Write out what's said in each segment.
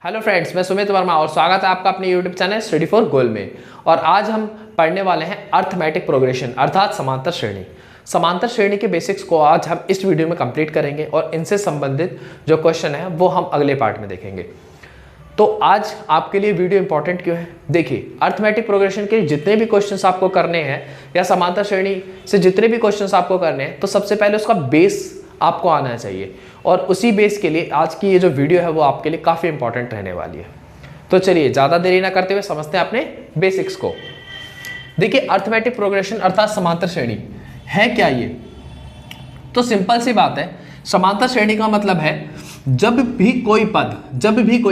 Hello friends, मैं सुमित वर्मा और स्वागत है आपका अपने यूट्यूब चैनल स्टडी फॉर गोल में। और आज हम पढ़ने वाले हैं अर्थमेटिक प्रोग्रेशन अर्थात समांतर श्रेणी। समांतर श्रेणी के बेसिक्स को आज हम इस वीडियो में कंप्लीट करेंगे और इनसे संबंधित जो क्वेश्चन है वो हम अगले पार्ट में देखेंगे। तो आज आपके लिए वीडियो इंपॉर्टेंट क्यों है? देखिए, अर्थमेटिक प्रोग्रेशन के जितने भी क्वेश्चंस आपको करने हैं या समांतर श्रेणी से जितने भी क्वेश्चंस आपको करने हैं, तो सबसे पहले उसका बेस आपको आना चाहिए और उसी बेस के लिए आज की ये जो वीडियो है वो आपके लिए काफ़ी इंपॉर्टेंट रहने वाली है। तो चलिए ज़्यादा देरी ना करते हुए समझते हैं अपने बेसिक्स को। देखिए, अर्थमेटिक प्रोग्रेशन अर्थात समांतर श्रेणी है क्या ये? तो सिंपल सी बात है, समांतर श्रेणी का मतलब है जब भी कोई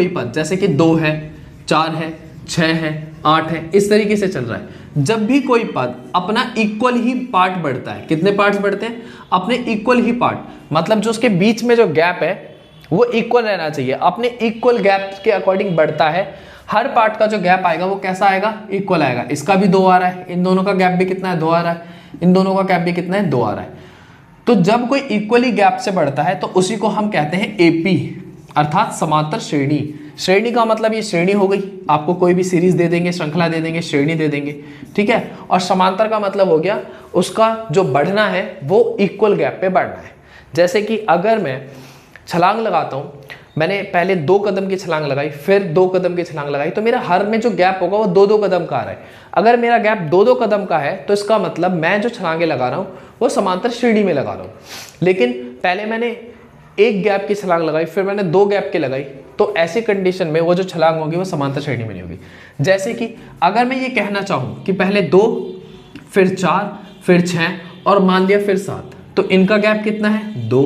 पद जैसे कि 2 है, 4 है, 6 है, 8 है, इस तरीके से चल रहा है, जब भी कोई पद अपना इक्वल ही पार्ट बढ़ता है। कितने पार्ट्स बढ़ते हैं? अपने इक्वल ही पार्ट, मतलब जो उसके बीच में जो गैप है वो इक्वल रहना चाहिए, अपने इक्वल गैप के अकॉर्डिंग बढ़ता है। हर पार्ट का जो गैप आएगा वो कैसा आएगा? इक्वल आएगा। इसका भी 2 आ रहा है, इन दोनों का गैप भी कितना है? 2 आ रहा है, इन दोनों का गैप भी कितना है? 2 आ रहा है। तो जब कोई इक्वली गैप से बढ़ता है तो उसी को हम कहते हैं एपी अर्थात समांतर श्रेणी। श्रेणी का मतलब ये श्रेणी हो गई, आपको कोई भी सीरीज दे देंगे, श्रृंखला दे देंगे, श्रेणी दे देंगे, ठीक है। और समांतर का मतलब हो गया उसका जो बढ़ना है वो इक्वल गैप पे बढ़ना है। जैसे कि अगर मैं छलांग लगाता हूँ, मैंने पहले 2 कदम की छलांग लगाई, फिर 2 कदम की छलांग लगाई, तो मेरा हर में जो गैप होगा वो 2-2 कदम का आ रहा है। अगर मेरा गैप 2-2 कदम का है तो इसका मतलब मैं जो छलांगे लगा रहा हूँ वो समांतर श्रेणी में लगा रहा हूँ। लेकिन पहले मैंने 1 गैप की छलांग लगाई, फिर मैंने 2 गैप की लगाई, तो ऐसी कंडीशन में वो जो छलांग होगी वो समांतर श्रेणी में नहीं होगी। जैसे कि अगर मैं ये कहना चाहूँ कि पहले 2, फिर 4, फिर 6 और मान लिया फिर 7, तो इनका गैप कितना है? 2,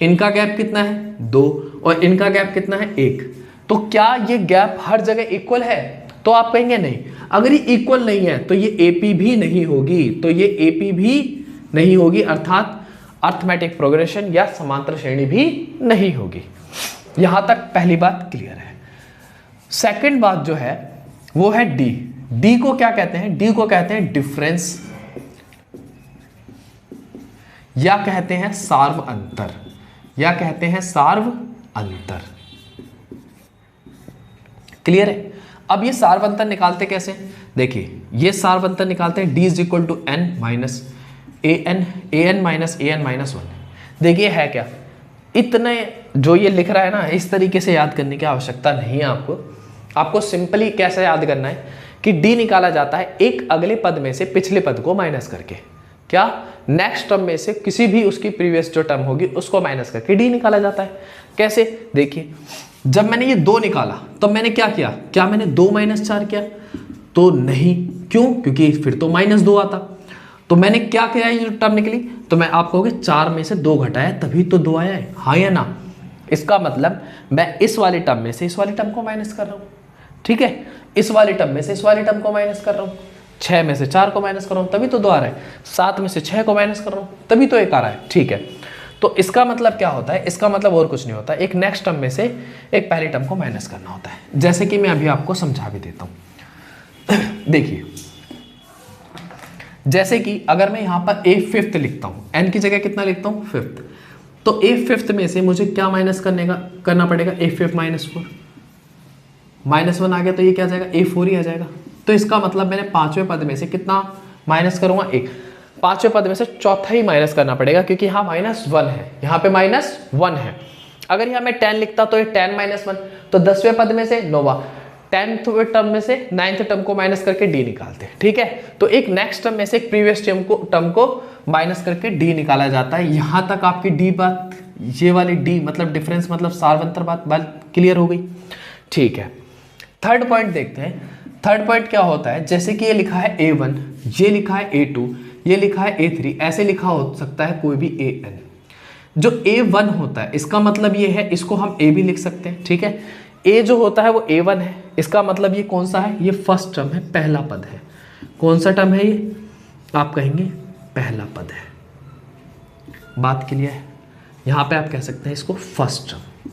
इनका गैप कितना है? 2 और इनका गैप कितना है? 1। तो क्या ये गैप हर जगह इक्वल है? तो आप कहेंगे नहीं। अगर ये इक्वल नहीं है तो ये एपी भी नहीं होगी, तो ये एपी भी नहीं होगी अर्थात अर्थमेटिक प्रोग्रेशन या समांतर श्रेणी भी नहीं होगी। यहां तक पहली बात क्लियर है। सेकंड बात जो है वो है डी। डी को क्या कहते हैं? डी को कहते हैं डिफरेंस या कहते हैं सार्व अंतर, या कहते हैं सार्व अंतर। क्लियर है? अब ये सार्व अंतर निकालते कैसे? देखिए, ये सार्व अंतर निकालते हैं d is equal to n minus an minus an minus 1। देखिए है क्या, इतने जो ये लिख रहा है ना, इस तरीके से याद करने की आवश्यकता नहीं है आपको सिंपली कैसे याद करना है कि d निकाला जाता है एक अगले पद में से पिछले पद को माइनस करके। क्या? नेक्स्ट टर्म में से किसी भी उसकी प्रीवियस जो टर्म होगी उसको माइनस करके d निकाला जाता है। कैसे? देखिए, जब मैंने ये 2 निकाला तो मैंने क्या किया? क्या मैंने 2 माइनस 4 किया? तो नहीं। क्यों? क्योंकि फिर तो माइनस 2 आता। तो मैंने क्या किया? ये जो टर्म निकली तो मैं आप कहोगे 4 में से 2 घटाया तभी तो 2 आया है, हाँ या ना? इसका मतलब मैं इस वाले टर्म में से इस वाले टर्म को माइनस कर रहा हूँ, ठीक है। इस वाले टर्म में से इस वाले टर्म को माइनस कर रहा हूँ, 6 में से 4 को माइनस कर रहा हूँ तभी तो 2 आ रहा है, 7 में से 6 को माइनस कर रहा हूँ तभी तो 1 आ रहा है, ठीक है। तो इसका मतलब क्या होता है? इसका मतलब और कुछ नहीं होता, एक नेक्स्ट टर्म में से एक पहले टर्म को माइनस करना होता है। जैसे कि मैं अभी आपको समझा भी देता हूँ। देखिए, जैसे कि अगर मैं यहाँ पर a फिफ्थ लिखता हूँ, n की जगह कितना लिखता हूँ? 5th, तो a फिफ्थ में से मुझे क्या माइनस करना पड़ेगा? a फिफ्थ माइनस 4, -1 आ गया तो ये क्या आ जाएगा? a4 ही आ जाएगा। तो इसका मतलब मैंने 5वें पद में से कितना माइनस करूंगा? 1। 5वें पद में से चौथा ही माइनस करना पड़ेगा क्योंकि यहाँ -1 है, यहाँ पे -1 है। अगर यहाँ मैं 10 लिखता तो ये 10 - 1, तो 10वें पद में से 9वां, 10th टर्म में से 9th टर्म को माइनस करके d निकालते हैं, ठीक है। तो एक नेक्स्ट टर्म में से एक प्रीवियस टर्म को माइनस करके d निकाला जाता है। यहां तक आपकी d बात, ये वाली d मतलब डिफरेंस मतलब सार्वंतर बात क्लियर हो गई, ठीक है। थर्ड पॉइंट देखते हैं। थर्ड पॉइंट क्या होता है? जैसे कि ये लिखा है a1, ये लिखा है a2, ये लिखा है a3, ऐसे लिखा हो सकता है कोई भी an। जो a1 होता है इसका मतलब ये है, इसको हम a भी लिख सकते हैं, ठीक है। a जो होता है वो a1 है, इसका मतलब ये कौन सा है? ये फर्स्ट टर्म है, पहला पद है। कौन सा टर्म है ये? आप कहेंगे पहला पद है। बात क्लियर है? यहाँ पे आप कह सकते हैं इसको फर्स्ट टर्म,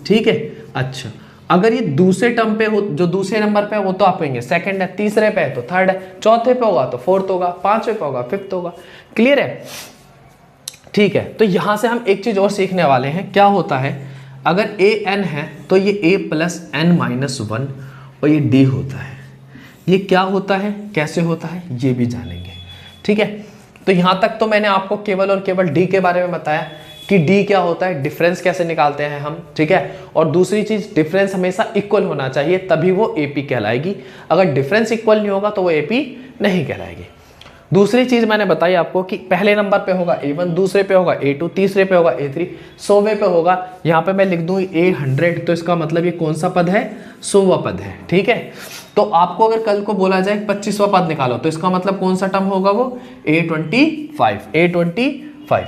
ठीक है। अच्छा, अगर ये दूसरे टर्म पे हो, जो दूसरे नंबर पे है वो तो आप कहेंगे सेकंड है, तीसरे पे है तो थर्ड है, चौथे पे होगा तो फोर्थ होगा, 5वें पे होगा 5th होगा। क्लियर है? ठीक है। तो यहां से हम एक चीज और सीखने वाले हैं। क्या होता है? अगर ए एन है तो ये ए प्लस एन माइनस वन और ये डी होता है। ये क्या होता है, कैसे होता है, ये भी जानेंगे। ठीक है, तो यहाँ तक तो मैंने आपको केवल और केवल डी के बारे में बताया कि डी क्या होता है, डिफरेंस कैसे निकालते हैं हम। ठीक है, और दूसरी चीज, डिफरेंस हमेशा इक्वल होना चाहिए तभी वो एपी कहलाएगी। अगर डिफरेंस इक्वल नहीं होगा तो वो एपी नहीं कहलाएगी। दूसरी चीज मैंने बताई आपको कि पहले नंबर पे होगा A1, दूसरे पे होगा A2, तीसरे पे होगा A3, 100वें पे होगा, यहाँ पे मैं लिख दूँ A100, तो इसका मतलब ये कौन सा पद है, 100वां पद है। ठीक है, तो आपको अगर कल को बोला जाए 25वां पद निकालो तो इसका मतलब कौन सा टर्म होगा, वो A25।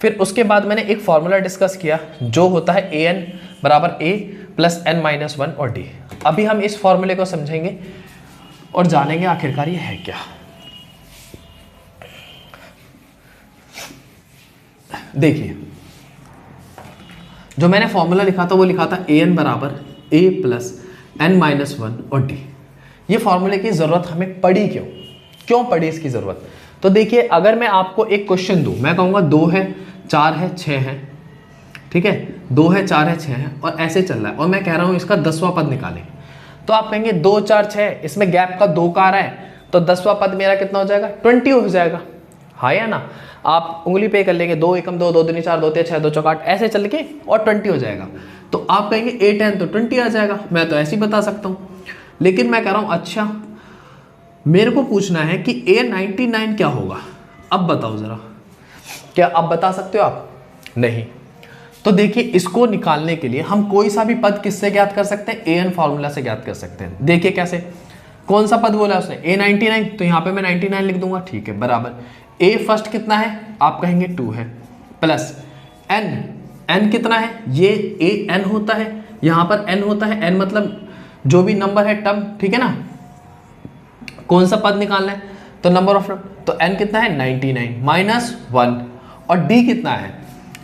फिर उसके बाद मैंने एक फॉर्मूला डिस्कस किया जो होता है AN बराबर A प्लस N माइनस 1 और D। अभी हम इस फॉर्मूले को समझेंगे और जानेंगे आखिरकार ये है क्या। देखिए, जो मैंने फॉर्मूला लिखा था वो लिखा था AN बराबर A प्लस N माइनस 1 और D। ये फॉर्मूले की जरूरत हमें पड़ी क्यों पड़ी इसकी जरूरत? तो देखिए, अगर मैं आपको एक क्वेश्चन दूं, मैं कहूंगा 2 है 4 है 6 है, ठीक है, 2 है 4 है 6 है और ऐसे चल रहा है, और मैं कह रहा हूं इसका 10वां पद निकालें, तो आप कहेंगे 2 4 6, इसमें गैप का 2 का आ रहा है, तो 10वां पद मेरा कितना हो जाएगा, 20 हो जाएगा। हाँ या ना? आप उंगली पे कर लेंगे, 2 एकम 2, 2 दूनी 4, 2 3 6, 2 चौक 8, ऐसे चल के और 20 हो जाएगा। तो आप कहेंगे 8 10 तो 20 आ जाएगा, मैं तो ऐसे ही बता सकता हूँ। लेकिन मैं कह रहा हूँ अच्छा मेरे को पूछना है कि A99 क्या होगा, अब बताओ जरा, क्या अब बता सकते हो आप? नहीं। तो देखिए, इसको निकालने के लिए हम कोई सा भी पद किससे ज्ञात कर सकते हैं, AN फॉर्मूला से ज्ञात कर सकते हैं। देखिए कैसे, कौन सा पद बोला उसने, A99, तो यहाँ पे मैं 99 लिख दूंगा। ठीक है, बराबर A फर्स्ट कितना है, आप कहेंगे 2 है, प्लस N कितना है, ये AN होता है, यहाँ पर N होता है, N मतलब जो भी नंबर है टर्म, ठीक है ना, कौन सा पद निकालना है, तो नंबर ऑफ टर्म, तो n कितना है 99 माइनस 1, और d कितना है,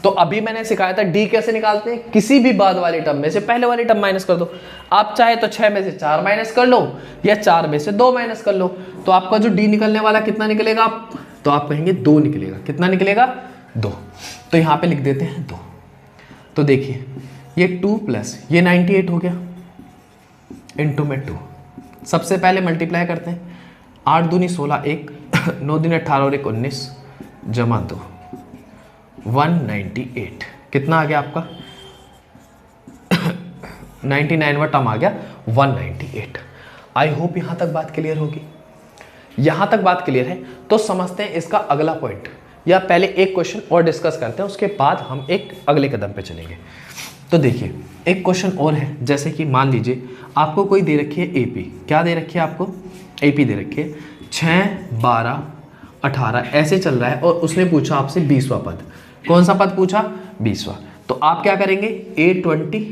तो अभी मैंने सिखाया था d कैसे निकालते हैं, किसी भी बाद वाली टर्म में से पहले वाली टर्म माइनस कर दो। आप चाहे तो 6 में से 4 माइनस कर लो या 4 में से 2 माइनस कर लो, तो आपका जो d निकलने वाला कितना निकलेगा, तो आप कहेंगे 2 निकलेगा। कितना निकलेगा, 2। तो यहाँ पे लिख देते हैं 2। तो देखिए, ये 2 प्लस ये 98 हो गया, इंटू में 2, सबसे पहले मल्टीप्लाई करते हैं, 8 दूनी 16, 1 9 दूनी 18 और 1 19 जमा 2, 198। कितना आ गया आपका 99वां टर्म आ गया 198। आई होप यहां तक बात क्लियर होगी। यहां तक बात क्लियर है तो समझते हैं इसका अगला पॉइंट, या पहले एक क्वेश्चन और डिस्कस करते हैं, उसके बाद हम एक अगले कदम पे चलेंगे। तो देखिए, एक क्वेश्चन और है, जैसे कि मान लीजिए आपको कोई दे रखी है AP, क्या दे रखी है आपको, AP दे रखी है, 6 12 18 ऐसे चल रहा है, और उसने पूछा आपसे 20वां पद। कौन सा पद पूछा, 20वां। तो आप क्या करेंगे, A20,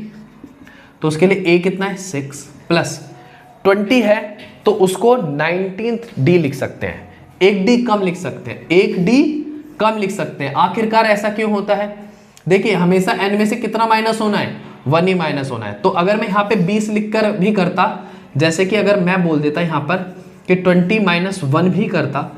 तो उसके लिए A कितना है 6 प्लस 20 है, तो उसको 19th D लिख सकते हैं, एक D कम लिख सकते हैं, एक D कम लिख सकते हैं। आखिरकार ऐसा क्यों होता है, देखिए हमेशा n में से कितना माइनस होना है, 1 ही माइनस होना है। तो अगर मैं यहाँ पे 20 लिखकर भी करता, जैसे कि अगर मैं बोल देता यहाँ पर कि 20 माइनस 1 भी करता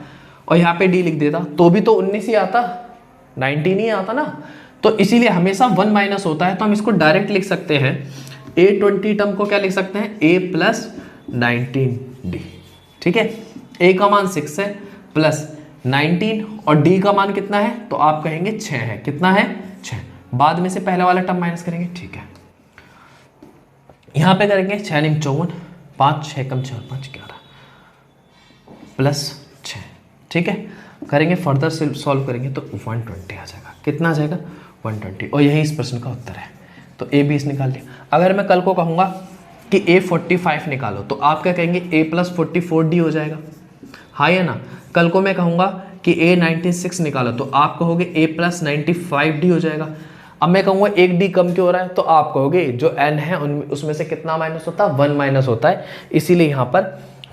और यहाँ पे d लिख देता, तो भी तो 19 ही आता, 19 ही आता ना। तो इसीलिए हमेशा 1 माइनस होता है, तो हम इसको डायरेक्ट लिख सकते हैं, A20 टर्म को क्या लिख सकते हैं, A प्लस 19D। ठीक है, A का मान 6 है प्लस 19 और D का मान कितना है, तो आप कहेंगे 6 है। कितना है, 6। बाद में से पहले वाला टर्म माइनस करेंगे। ठीक है, यहां पे करेंगे 6 9 54, 5 6 कम 4 5 11 प्लस 6। ठीक है, करेंगे फर्दर से सॉल्व करेंगे तो 120 आ जाएगा। कितना आ जाएगा, 120, और यही इस प्रश्न का उत्तर है। तो A 20 निकाल लिया। अगर मैं कल को कहूंगा कि A 45 निकालो, तो आप क्या कहेंगे, A प्लस 44D हो जाएगा, हाँ या ना। कल को मैं कहूंगा कि A 96 निकालो, तो आप कहोगे A प्लस 95D हो जाएगा। अब मैं कहूँगा एक D कम क्यों हो रहा है, तो आप कहोगे जो n है उसमें से कितना माइनस होता है, 1 माइनस होता है, इसीलिए यहाँ पर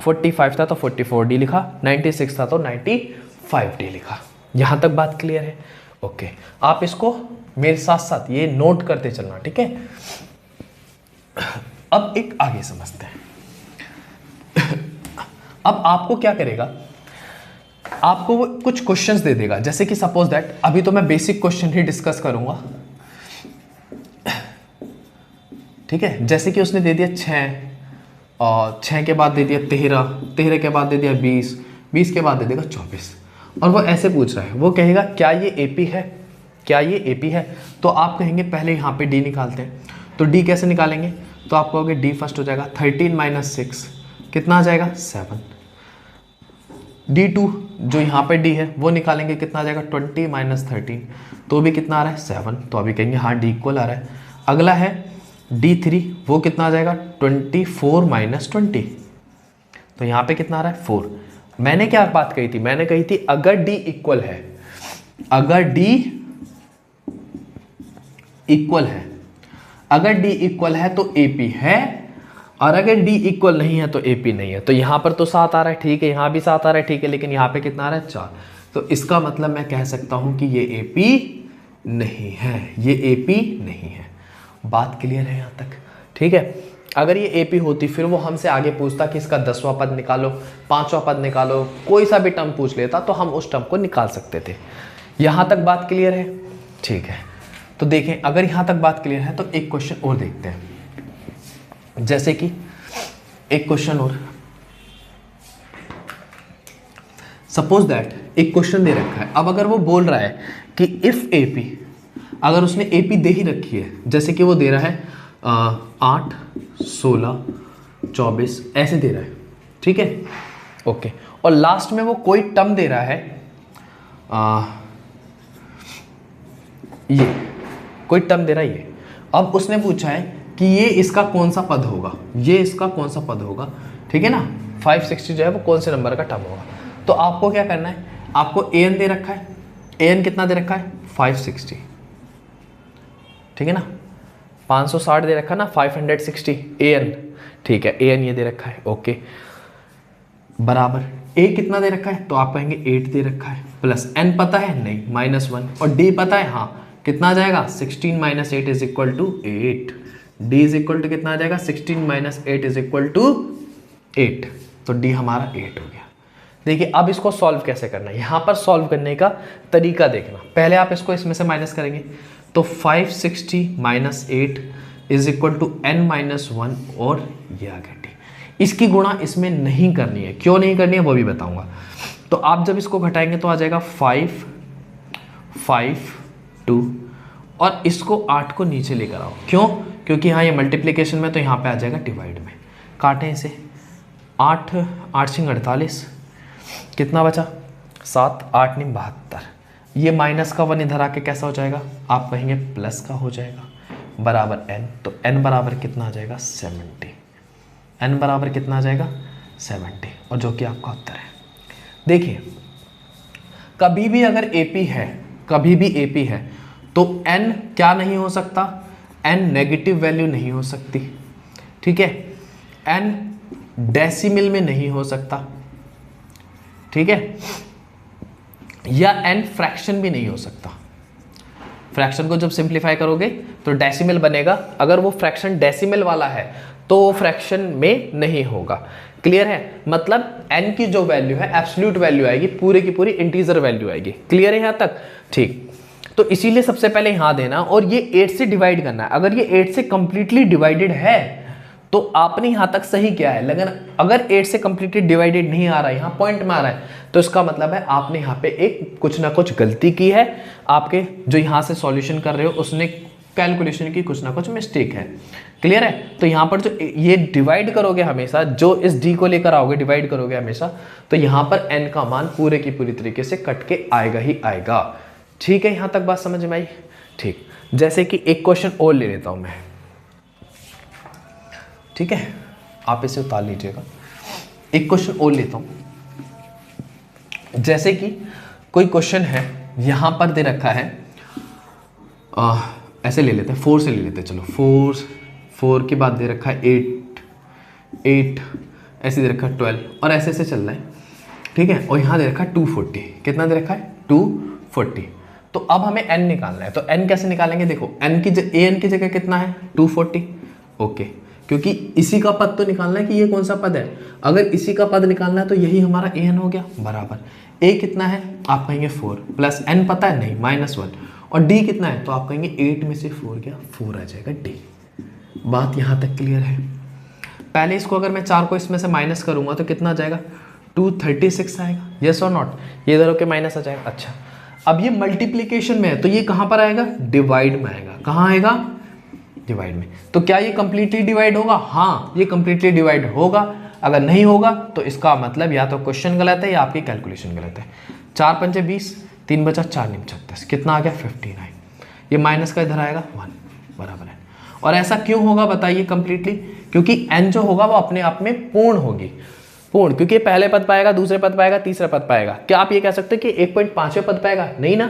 45 था तो 44D लिखा, 96 था तो 95D लिखा। यहाँ तक बात क्लियर है, ओके। आप इसको मेरे साथ साथ ये नोट करते चलना, ठीक है। अब एक आगे समझते हैं। अब आपको क्या करेगा, आपको वो कुछ क्वेश्चंस दे देगा, जैसे कि सपोज दैट, अभी तो मैं बेसिक क्वेश्चन ही डिस्कस करूंगा। ठीक है, जैसे कि उसने दे दिया 6 और 6 के बाद दे दिया 13, 13 के बाद दे दिया 20, 20 के बाद दे देगा 24 और वो ऐसे पूछ रहा है। वो कहेगा क्या ये एपी है, क्या ये एपी है? तो आप कहेंगे पहले यहाँ पे डी निकालते हैं। तो डी कैसे निकालेंगे? तो आप कहोगे डी फर्स्ट हो जाएगा 13 माइनस 6 कितना आ जाएगा 7। D2 जो यहाँ पे D है वो निकालेंगे, कितना आ जाएगा 20 माइनस 13 तो भी कितना आ रहा है 7। तो अभी कहेंगे हाँ D इक्वल आ रहा है। अगला है D3 वो कितना आ जाएगा 24 माइनस 20 तो यहाँ पे कितना आ रहा है 4। मैंने क्या बात कही थी? मैंने कही थी अगर D इक्वल है, अगर D इक्वल है, अगर D इक्वल है तो AP है और अगर D इक्वल नहीं है तो AP नहीं है। तो यहाँ पर तो 7 आ रहा है, ठीक है, यहाँ भी 7 आ रहा है, ठीक है, लेकिन यहाँ पे कितना आ रहा है 4। तो इसका मतलब मैं कह सकता हूँ कि ये AP नहीं है, ये AP नहीं है। बात क्लियर है यहाँ तक? ठीक है। अगर ये AP होती फिर वो हमसे आगे पूछता कि इसका 10वां पद निकालो, 5वां पद निकालो, कोई सा भी टर्म पूछ लेता तो हम उस टर्म को निकाल सकते थे। यहाँ तक बात क्लियर है? ठीक है। तो देखें, अगर यहाँ तक बात क्लियर है तो एक क्वेश्चन और देखते हैं। जैसे कि एक क्वेश्चन और, सपोज दैट एक क्वेश्चन दे रखा है। अब अगर वो बोल रहा है कि इफ AP, अगर उसने AP दे ही रखी है, जैसे कि वो दे रहा है 8, 16, 24 ऐसे दे रहा है, ठीक है, ओके, और लास्ट में वो कोई टर्म दे रहा है, ये कोई टर्म दे रहा है ये। अब उसने पूछा है कि ये इसका कौन सा पद होगा, ये इसका कौन सा पद होगा, ठीक है ना, 560 जो है वो कौन से नंबर का टर्म होगा। तो आपको क्या करना है, आपको an दे रखा है, an कितना दे रखा है 560, ठीक है ना, 560 दे रखा है ना, 560 an, ठीक है, an ये दे रखा है, ओके, बराबर a कितना दे रखा है, तो आप कहेंगे 8 दे रखा है, प्लस n पता है नहीं -1 और d पता है, हाँ कितना आ जाएगा 16 minus 8 is equal to 8। d is equal to कितना आ जाएगा 16 माइनस 8 इज इक्वल टू 8। तो d हमारा 8 हो गया। देखिए अब इसको सॉल्व कैसे करना है, यहाँ पर सॉल्व करने का तरीका देखना। पहले आप इसको इसमें से माइनस करेंगे तो 560 minus 8 is equal to n minus 1 और ये आ गया d। इसकी गुणा इसमें नहीं करनी है, क्यों नहीं करनी है वो भी बताऊंगा। तो आप जब इसको घटाएंगे तो आ जाएगा 5, 5, 2 और इसको 8 को नीचे लेकर आओ, क्यों? क्योंकि यहाँ ये मल्टीप्लिकेशन में तो यहाँ पे आ जाएगा डिवाइड में। काटें इसे, 8, 8 सिंह 48, कितना बचा 7, 8 निम 72। ये माइनस का 1 इधर आके कैसा हो जाएगा, आप कहेंगे प्लस का हो जाएगा, बराबर n। तो n बराबर कितना आ जाएगा 70, n बराबर कितना आ जाएगा 70, और जो कि आपका उत्तर है। देखिए कभी भी अगर AP है, कभी भी AP है तो n क्या नहीं हो सकता, n नेगेटिव वैल्यू नहीं हो सकती, ठीक है, n डेसिमल में नहीं हो सकता, ठीक है, या n फ्रैक्शन भी नहीं हो सकता। फ्रैक्शन को जब सिंप्लीफाई करोगे तो डेसिमल बनेगा, अगर वो फ्रैक्शन डेसिमल वाला है तो वो फ्रैक्शन में नहीं होगा। क्लियर है? मतलब n की जो वैल्यू है एब्सोल्यूट वैल्यू आएगी, पूरे की पूरी इंटीजर वैल्यू आएगी। क्लियर है यहाँ तक? ठीक। तो इसीलिए सबसे पहले यहाँ देना और ये 8 से डिवाइड करना है। अगर ये 8 से कंप्लीटली डिवाइडेड है तो आपने यहाँ तक सही किया है, लेकिन अगर 8 से कंप्लीटली डिवाइडेड नहीं आ रहा है, यहाँ पॉइंट में आ रहा है, तो इसका मतलब है आपने यहाँ पे एक कुछ ना कुछ गलती की है। आपके जो यहाँ से सॉल्यूशन कर रहे हो उसने कैलकुलेशन की कुछ ना कुछ मिस्टेक है। क्लियर है? तो यहाँ पर जो ये डिवाइड करोगे हमेशा, जो इस डी को लेकर आओगे डिवाइड करोगे हमेशा, तो यहाँ पर n का मान पूरे की पूरी तरीके से कट के आएगा ही आएगा। ठीक है, यहाँ तक बात समझ में आई? ठीक। जैसे कि एक क्वेश्चन और ले लेता हूँ मैं, ठीक है, आप इसे उतार लीजिएगा। एक क्वेश्चन और लेता हूँ। जैसे कि कोई क्वेश्चन है, यहाँ पर दे रखा है, ऐसे ले लेते हैं, 4 से ले लेते हैं, चलो 4 के बाद दे रखा है 8, ऐसे दे रखा है 12, और ऐसे ऐसे चल रहा है, ठीक है। और यहाँ दे रखा है 240, कितना दे रखा है 240। तो अब हमें n निकालना है, तो n कैसे निकालेंगे? देखो n की an की जगह कितना है 240, ओके, क्योंकि इसी का पद तो निकालना है कि ये कौन सा पद है। अगर इसी का पद निकालना है तो यही हमारा an हो गया, बराबर a कितना है, आप कहेंगे 4, प्लस n पता है नहीं -1, और d कितना है, तो आप कहेंगे 8 में से 4 गया 4 आ जाएगा d। बात यहाँ तक क्लियर है? पहले इसको अगर मैं 4 को इसमें से माइनस करूँगा तो कितना आ जाएगा? 236 आएगा। यस और नॉट? ये इधर होके माइनस आ जाएगा। अच्छा, अब ये मल्टीप्लीकेशन में है तो ये कहाँ पर आएगा? डिवाइड में आएगा। कहाँ आएगा? डिवाइड में। तो क्या ये कंप्लीटली डिवाइड होगा? हाँ, ये कंप्लीटली डिवाइड होगा। अगर नहीं होगा तो इसका मतलब या तो क्वेश्चन गलत है या आपकी कैलकुलेशन गलत है। 4 पंचे 20, 3 बचा 4 निम 36, कितना आ गया? 59। ये माइनस का इधर आएगा 1, बराबर है। और ऐसा क्यों होगा बताइए कंप्लीटली? क्योंकि n जो होगा वो अपने आप में पूर्ण होगी। पूर्ण, क्योंकि पहले पद पाएगा, दूसरे पद पाएगा, तीसरा पद पाएगा। क्या आप ये कह सकते हैं कि 1.5वें पद पाएगा? नहीं ना।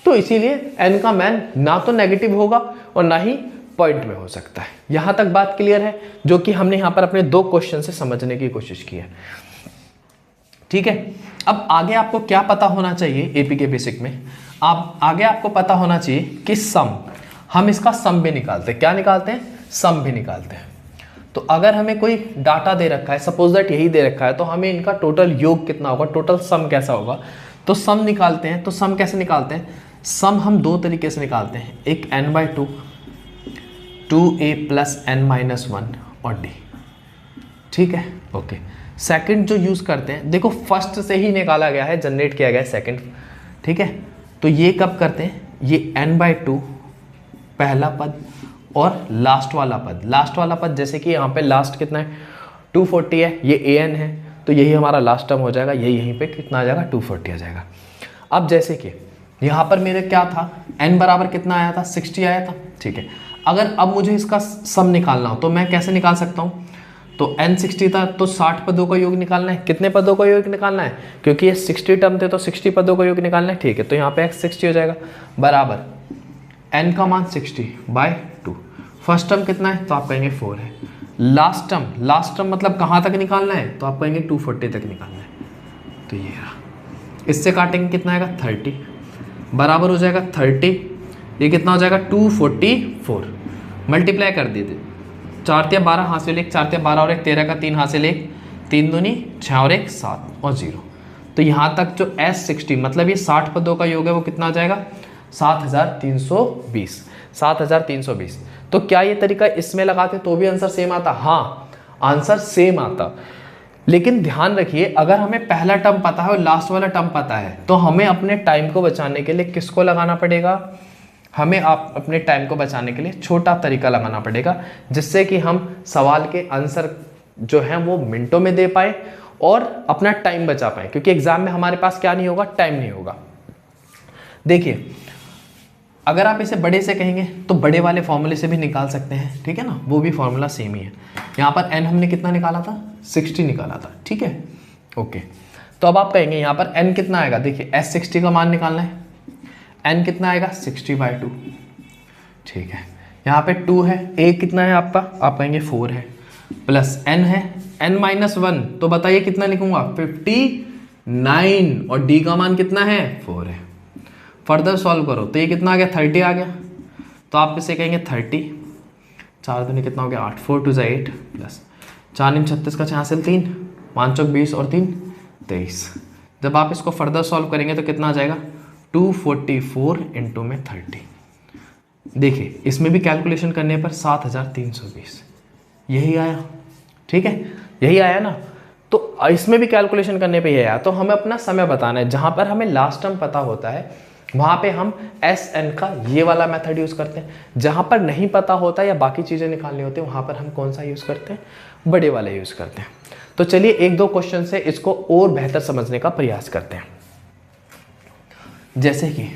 तो इसीलिए n का मान ना तो नेगेटिव होगा और ना ही पॉइंट में हो सकता है। यहां तक बात क्लियर है, जो कि हमने यहां पर अपने 2 क्वेश्चन से समझने की कोशिश की है। ठीक है, अब आगे आपको क्या पता होना चाहिए? एपी के बेसिक में आप आगे आपको पता होना चाहिए कि सम, हम इसका सम भी निकालते हैं। क्या निकालते हैं? सम भी निकालते हैं। तो अगर हमें कोई डाटा दे रखा है, सपोज दैट यही दे रखा है, तो हमें इनका टोटल योग कितना होगा, टोटल सम कैसा होगा, तो सम निकालते हैं। तो सम कैसे निकालते हैं? सम हम 2 तरीके से निकालते हैं, एक n/2, 2a + n-1 और d। ठीक है, ओके। सेकंड जो यूज करते हैं, देखो फर्स्ट से ही निकाला गया है, जनरेट किया गया है सेकंड। ठीक है, तो ये कब करते हैं? ये n/2 पहला पद और लास्ट वाला पद। लास्ट वाला पद जैसे कि यहाँ पे लास्ट कितना है? 240 है, ये an है, तो यही हमारा लास्ट टर्म हो जाएगा। ये यहीं पे कितना आ जाएगा? 240 आ जाएगा। अब जैसे कि यहाँ पर मेरे क्या था? n बराबर कितना आया था? 60 आया था। ठीक है, अगर अब मुझे इसका सम निकालना हो तो मैं कैसे निकाल सकता हूँ? तो n 60 था तो 60 पदों का योग निकालना है। कितने पदों का योग निकालना है? क्योंकि ये 60 टर्म थे तो 60 पदों का योग निकालना है। ठीक है, तो यहाँ पे x 60 हो जाएगा, बराबर n का मान 60/2। फर्स्ट टर्म कितना है? तो आप कहेंगे 4 है। लास्ट टर्म मतलब कहाँ तक निकालना है? तो आप कहेंगे 240 तक निकालना है। तो ये रहा, इससे काटेंगे कितना आएगा? 30, बराबर हो जाएगा 30, ये कितना हो जाएगा? 244। मल्टीप्लाई कर दीजिए, 4 × 12 हासिल 1, 4 × 12 और 1 13 का 3 हासिल 1, 3 दूनी 6 और 1 7 और 0। तो यहाँ तक जो S60 मतलब ये 60 पदों का योग है वो कितना आ जाएगा? 7320। 7320। तो क्या ये तरीका इसमें लगाते तो भी आंसर सेम आता? हाँ, आंसर सेम आता। लेकिन ध्यान रखिए, अगर हमें पहला टर्म पता है और लास्ट वाला टर्म पता है तो हमें अपने टाइम को बचाने के लिए किसको लगाना पड़ेगा? हमें आप अपने टाइम को बचाने के लिए छोटा तरीका लगाना पड़ेगा, जिससे कि हम सवाल के आंसर जो हैं वो मिनटों में दे पाए और अपना टाइम बचा पाए। क्योंकि एग्जाम में हमारे पास क्या नहीं होगा? टाइम नहीं होगा। देखिए, अगर आप इसे बड़े से कहेंगे तो बड़े वाले फॉर्मूले से भी निकाल सकते हैं। ठीक है ना, वो भी फॉर्मूला सेम ही है। यहाँ पर n हमने कितना निकाला था? 60 निकाला था। ठीक है, ओके। तो अब आप कहेंगे यहाँ पर n कितना आएगा? देखिए S60 का मान निकालना है, n कितना आएगा? 60/2। ठीक है, यहाँ पे 2 है, a कितना है आपका? आप कहेंगे 4 है, प्लस n है, n-1, तो बताइए कितना लिखूंगा? 59, और d का मान कितना है? 4 है। फर्दर सॉल्व करो तो ये कितना आ गया? 30 आ गया। तो आप इसे कहेंगे 30, 4 दूनी कितना हो गया? 8, 4 2 8, प्लस 4 निम 36 का 6 से 3, 5 चौक 20 और 3 23। जब आप इसको फर्दर सॉल्व करेंगे तो कितना आ जाएगा? 244 इंटू में 30। देखिए, इसमें भी कैलकुलेशन करने पर 7320 यही आया। ठीक है, यही आया ना। तो इसमें भी कैलकुलेशन करने पे यही आया। तो हमें अपना समय बताना है। जहाँ पर हमें लास्ट टर्म पता होता है वहाँ पे हम SN का ये वाला मेथड यूज़ करते हैं। जहाँ पर नहीं पता होता या बाकी चीज़ें निकालनी होती है वहाँ पर हम कौन सा यूज़ करते हैं? बड़े वाला यूज़ करते हैं। तो चलिए 1-2 क्वेश्चन से इसको और बेहतर समझने का प्रयास करते हैं। जैसे कि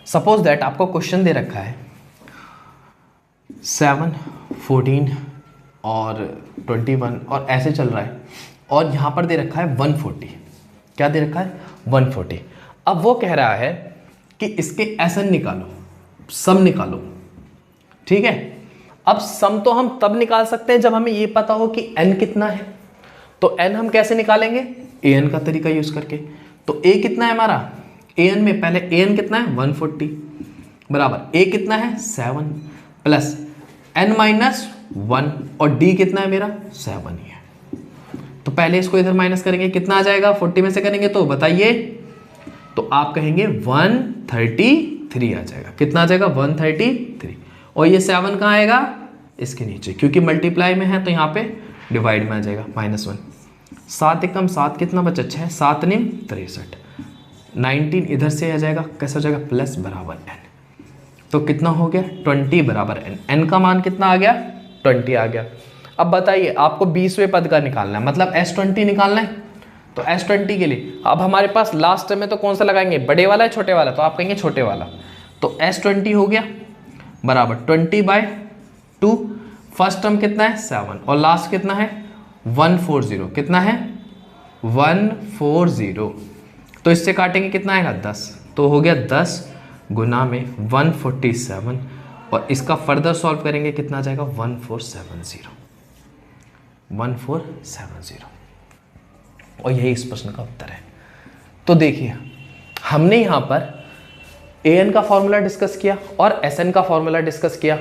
सपोज दैट आपको क्वेश्चन दे रखा है 7, 14 और 21 और ऐसे चल रहा है, और यहाँ पर दे रखा है 140। क्या दे रखा है? 140। अब वो कह रहा है कि इसके SN निकालो, सम निकालो। ठीक है, अब सम तो हम तब निकाल सकते हैं जब हमें ये पता हो कि n कितना है। तो n हम कैसे निकालेंगे? an का तरीका यूज करके। तो a कितना है हमारा? an में पहले an कितना है? 140, बराबर a कितना है? 7, प्लस n-1, और d कितना है मेरा? 7 ही है। तो पहले इसको इधर माइनस करेंगे, कितना आ जाएगा? 40 में से करेंगे तो बताइए। तो आप कहेंगे 133। 3 आ जाएगा। कितना आ जाएगा 133। और ये 7 कहाँ आएगा इसके नीचे, क्योंकि मल्टीप्लाई में है तो यहाँ पे डिवाइड में आ जाएगा -1। 7 एकम 7 कितना बचा 6, 7 निम 63। 19 इधर से आ जाएगा, कैसा हो जाएगा प्लस बराबर n। तो कितना हो गया 20 बराबर n। n का मान कितना आ गया 20 आ गया। अब बताइए आपको 20वें पद का निकालना है, मतलब S20 निकालना है। तो S20 के लिए अब हमारे पास लास्ट में तो कौन सा लगाएंगे, बड़े वाला है छोटे वाला, तो आप कहेंगे छोटे वाला। तो S20 हो गया बराबर 20/2। फर्स्ट टर्म कितना है 7 और लास्ट कितना है 140। कितना है 140। तो इससे काटेंगे कितना आएगा 10। तो हो गया 10 गुना में 147 और इसका फर्दर सॉल्व करेंगे कितना आ जाएगा 1470। 1470 और यही इस प्रश्न का उत्तर है। तो देखिए हमने यहाँ पर an का फॉर्मूला डिस्कस किया और sn का फॉर्मूला डिस्कस किया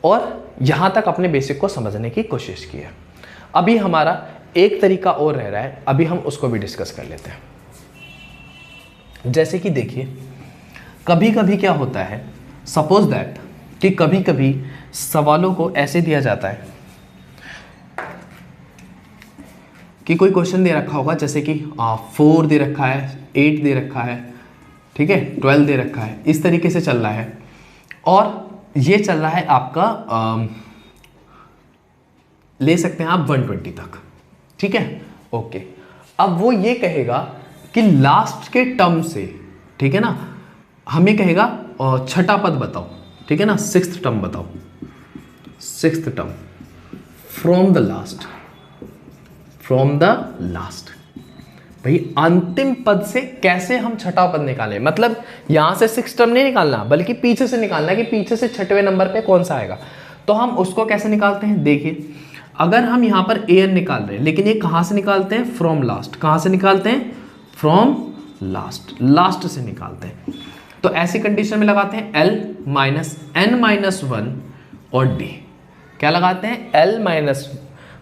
और यहाँ तक अपने बेसिक को समझने की कोशिश की है। अभी हमारा एक तरीका और रह रहा है, अभी हम उसको भी डिस्कस कर लेते हैं। जैसे कि देखिए कभी कभी क्या होता है, सपोज दैट कि कभी कभी सवालों को ऐसे दिया जाता है कि कोई क्वेश्चन दे रखा होगा, जैसे कि 4 दे रखा है, 8 दे रखा है, ठीक है, 12 दे रखा है, इस तरीके से चल रहा है। और ये चल रहा है आपका ले सकते हैं आप 120 तक, ठीक है, ओके। अब वो ये कहेगा कि लास्ट के टर्म से, ठीक है ना, हमें कहेगा छठा पद बताओ, ठीक है ना, 6th टर्म बताओ, 6th term from the last, from the last. भाई अंतिम पद से कैसे हम छठा पद निकालें, मतलब यहां से 6th टर्म नहीं निकालना बल्कि पीछे से निकालना है कि पीछे से 6वें नंबर पे कौन सा आएगा। तो हम उसको कैसे निकालते हैं, देखिए अगर हम यहां पर an निकाल रहे हैं, लेकिन ये कहां से निकालते हैं, फ्रॉम लास्ट। कहां से निकालते हैं, फ्रॉम लास्ट, लास्ट से निकालते हैं। तो ऐसी कंडीशन में लगाते हैं l माइनस n माइनस 1 और d। क्या लगाते हैं, l माइनस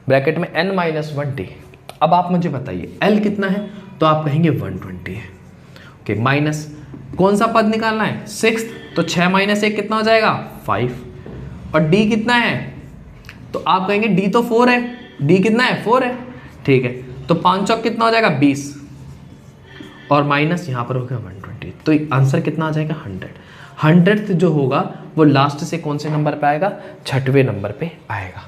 ब्रैकेट में n माइनस 1 d। अब आप मुझे बताइए l कितना है, तो आप कहेंगे 120 है, ओके। माइनस कौन सा पद निकालना है 6th, तो 6 माइनस 1 कितना हो जाएगा 5। और d कितना है, तो आप कहेंगे d तो 4 है, d कितना है 4 है, ठीक है। तो 5 चौक कितना हो जाएगा 20 और माइनस यहाँ पर हो गया 120। तो आंसर कितना आ जाएगा 100। 100th जो होगा वो लास्ट से कौन से नंबर पे आएगा, 6वें नंबर पे आएगा।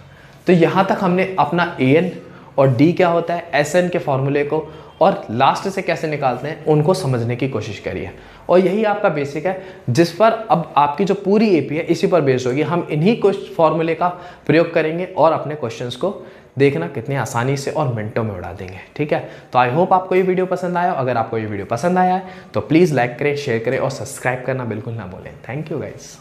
तो यहाँ तक हमने अपना an और d क्या होता है, sn के फॉर्मूले को और लास्ट से कैसे निकालते हैं उनको समझने की कोशिश करिए। और यही आपका बेसिक है, जिस पर अब आपकी जो पूरी एपी है इसी पर बेस्ड होगी। हम इन्हीं फॉर्मूले का प्रयोग करेंगे और अपने क्वेश्चंस को देखना कितनी आसानी से और मिनटों में उड़ा देंगे, ठीक है। तो आई होप आपको ये वीडियो पसंद आया। अगर आपको ये वीडियो पसंद आया है तो प्लीज़ लाइक करें, शेयर करें और सब्सक्राइब करना बिल्कुल ना भूलें। Thank you guys.